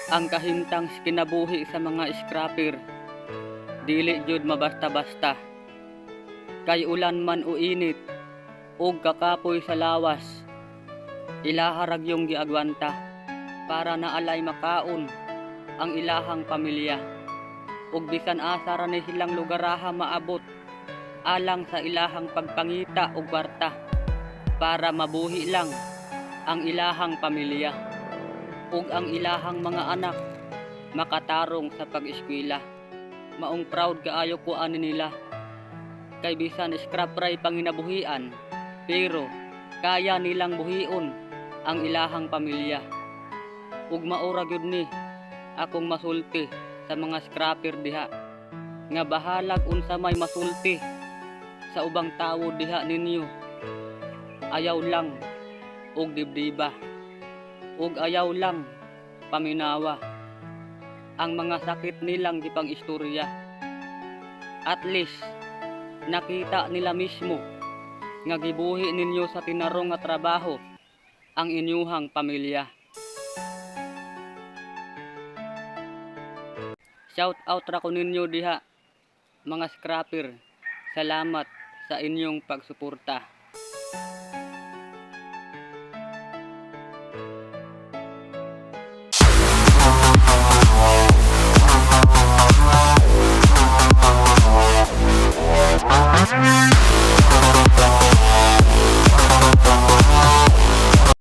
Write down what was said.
Ang kahimtang kinabuhi sa mga scrapper, dili jud mabasta-basta. Kay ulan man o init, ug kakapoy sa lawas, ilaharag yung giagwanta para naalay makaon ang ilahang pamilya. Ug bisan asa ra ni silang lugaraha maabot alang sa ilahang pagpangita og kwarta para mabuhi lang ang ilahang pamilya ug ang ilahang mga anak makatarong sa pag-eskwela. Maong proud kaayo ko ani nila kay bisan scrap ray panginabuhian pero kaya nilang buhion ang ilahang pamilya. Ug maura gyud ni akong masulti sa mga scrapper diha nga bahalag unsa may masulti sa ubang tawo diha ninyo. Ayaw lang og dibdiba ug ayaw lang paminawa ang mga sakit nilang gipang istorya. At least nakita nila mismo nga gibuhi ninyo sa tinarong nga trabaho ang inyuhang pamilya. Shout out ra ko ninyo diha mga scrapper. Salamat sa inyong pagsuporta.